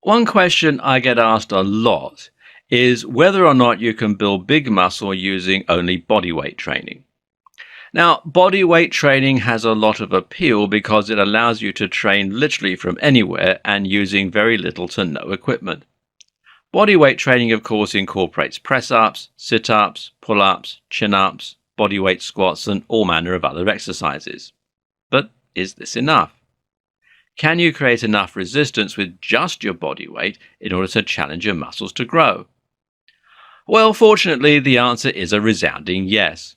One question I get asked a lot is whether or not you can build big muscle using only body weight training. Now, body weight training has a lot of appeal because it allows you to train literally from anywhere and using very little to no equipment. Body weight training, of course, incorporates press ups, sit ups, pull ups, chin ups, body weight squats, and all manner of other exercises. But is this enough? Can you create enough resistance with just your body weight in order to challenge your muscles to grow? Well, fortunately, the answer is a resounding yes.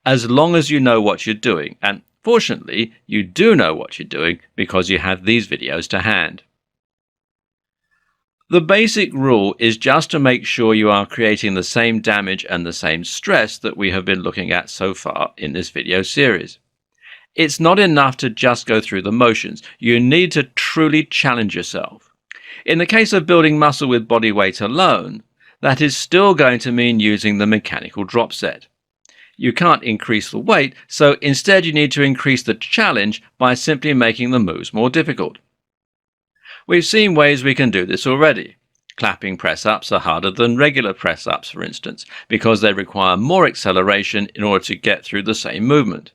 As long as you know what you're doing, and fortunately, you do know what you're doing because you have these videos to hand. The basic rule is just to make sure you are creating the same damage and the same stress that we have been looking at so far in this video series. It's not enough to just go through the motions. You need to truly challenge yourself. In the case of building muscle with body weight alone, that is still going to mean using the mechanical drop set. You can't increase the weight, so instead you need to increase the challenge by simply making the moves more difficult. We've seen ways we can do this already. Clapping press-ups are harder than regular press-ups, for instance, because they require more acceleration in order to get through the same movement.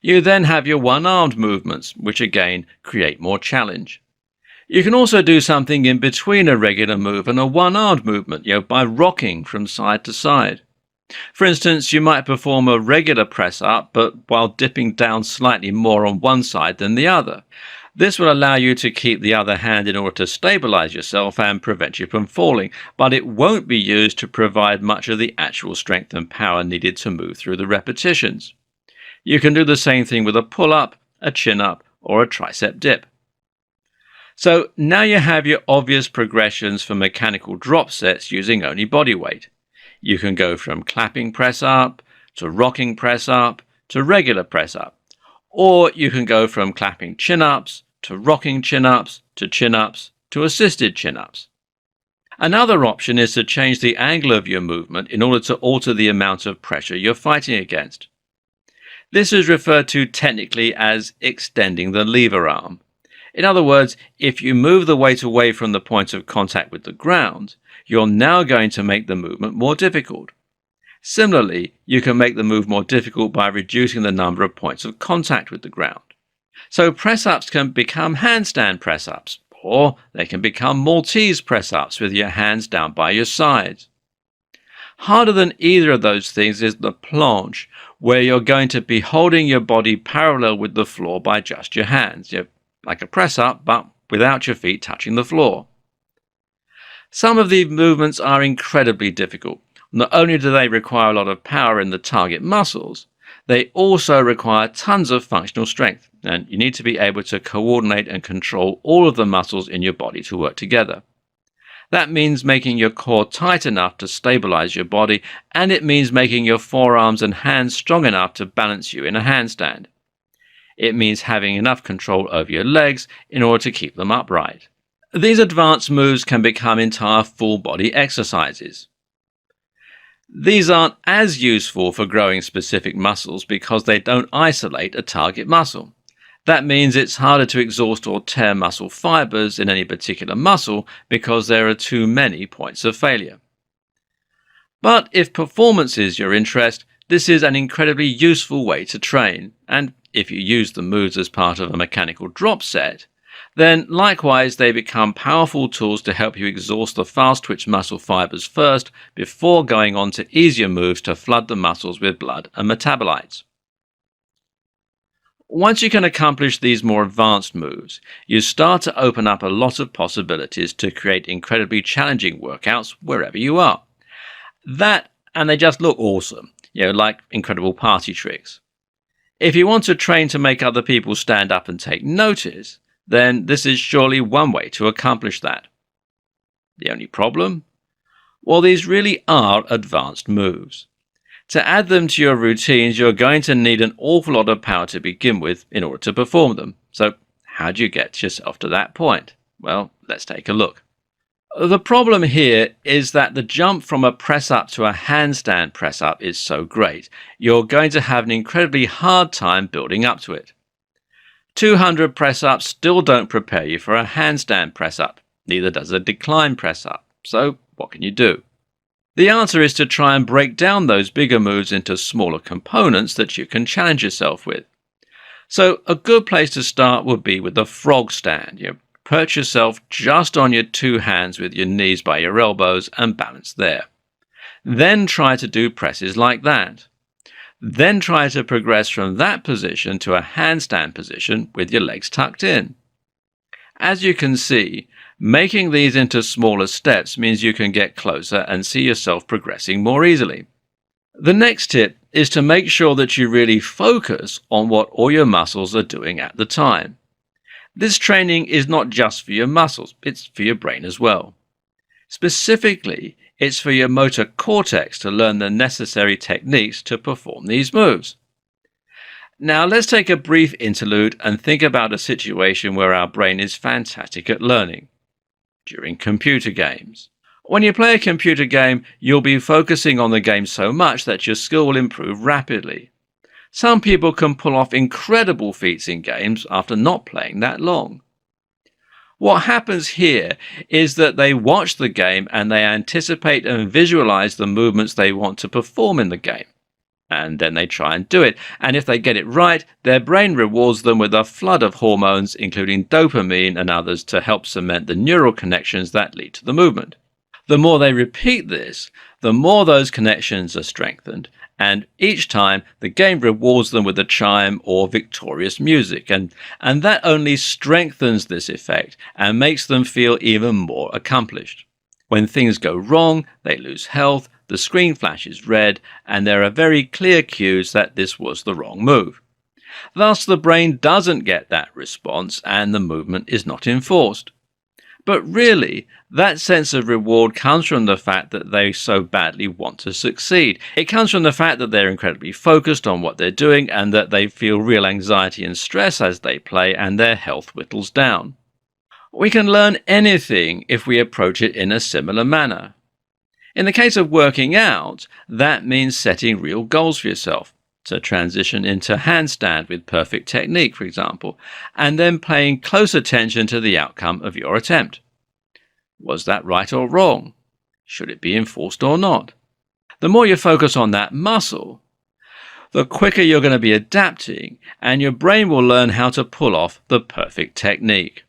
You then have your one-armed movements, which again create more challenge. You can also do something in between a regular move and a one-armed movement, by rocking from side to side. For instance, you might perform a regular press-up, but while dipping down slightly more on one side than the other. This will allow you to keep the other hand in order to stabilize yourself and prevent you from falling, but it won't be used to provide much of the actual strength and power needed to move through the repetitions. You can do the same thing with a pull-up, a chin-up, or a tricep dip. So now you have your obvious progressions for mechanical drop sets using only body weight. You can go from clapping press-up, to rocking press-up, to regular press-up. Or you can go from clapping chin-ups, to rocking chin-ups, to chin-ups, to assisted chin-ups. Another option is to change the angle of your movement in order to alter the amount of pressure you're fighting against. This is referred to technically as extending the lever arm. In other words, if you move the weight away from the point of contact with the ground, you're now going to make the movement more difficult. Similarly, you can make the move more difficult by reducing the number of points of contact with the ground. So press-ups can become handstand press-ups, or they can become Maltese press-ups with your hands down by your sides. Harder than either of those things is the planche, where you're going to be holding your body parallel with the floor by just your hands, like a press-up, but without your feet touching the floor. Some of these movements are incredibly difficult. Not only do they require a lot of power in the target muscles, they also require tons of functional strength, and you need to be able to coordinate and control all of the muscles in your body to work together. That means making your core tight enough to stabilize your body, and it means making your forearms and hands strong enough to balance you in a handstand. It means having enough control over your legs in order to keep them upright. These advanced moves can become entire full-body exercises. These aren't as useful for growing specific muscles because they don't isolate a target muscle. That means it's harder to exhaust or tear muscle fibers in any particular muscle because there are too many points of failure. But if performance is your interest, this is an incredibly useful way to train, and if you use the moves as part of a mechanical drop set, then likewise they become powerful tools to help you exhaust the fast-twitch muscle fibers first before going on to easier moves to flood the muscles with blood and metabolites. Once you can accomplish these more advanced moves, you start to open up a lot of possibilities to create incredibly challenging workouts wherever you are. And they just look awesome, like incredible party tricks. If you want to train to make other people stand up and take notice, then this is surely one way to accomplish that. The only problem? Well, these really are advanced moves. To add them to your routines, you're going to need an awful lot of power to begin with in order to perform them. So how do you get yourself to that point? Well, let's take a look. The problem here is that the jump from a press-up to a handstand press-up is so great, you're going to have an incredibly hard time building up to it. 200 press-ups still don't prepare you for a handstand press-up. Neither does a decline press up. So what can you do? The answer is to try and break down those bigger moves into smaller components that you can challenge yourself with. So a good place to start would be with the frog stand. You perch yourself just on your two hands with your knees by your elbows and balance there. Then try to do presses like that. Then try to progress from that position to a handstand position with your legs tucked in. As you can see, making these into smaller steps means you can get closer and see yourself progressing more easily. The next tip is to make sure that you really focus on what all your muscles are doing at the time. This training is not just for your muscles, it's for your brain as well. Specifically, it's for your motor cortex to learn the necessary techniques to perform these moves. Now let's take a brief interlude and think about a situation where our brain is fantastic at learning. During computer games. When you play a computer game, you'll be focusing on the game so much that your skill will improve rapidly. Some people can pull off incredible feats in games after not playing that long. What happens here is that they watch the game and they anticipate and visualize the movements they want to perform in the game. And then they try and do it. And if they get it right, their brain rewards them with a flood of hormones, including dopamine and others, to help cement the neural connections that lead to the movement. The more they repeat this, the more those connections are strengthened. And each time, the game rewards them with a chime or victorious music. And that only strengthens this effect and makes them feel even more accomplished. When things go wrong, they lose health, the screen flashes red, and there are very clear cues that this was the wrong move. Thus, the brain doesn't get that response and the movement is not enforced. But really, that sense of reward comes from the fact that they so badly want to succeed. It comes from the fact that they're incredibly focused on what they're doing and that they feel real anxiety and stress as they play and their health whittles down. We can learn anything if we approach it in a similar manner. In the case of working out, that means setting real goals for yourself, to transition into handstand with perfect technique, for example, and then paying close attention to the outcome of your attempt. Was that right or wrong? Should it be enforced or not? The more you focus on that muscle, the quicker you're going to be adapting, and your brain will learn how to pull off the perfect technique.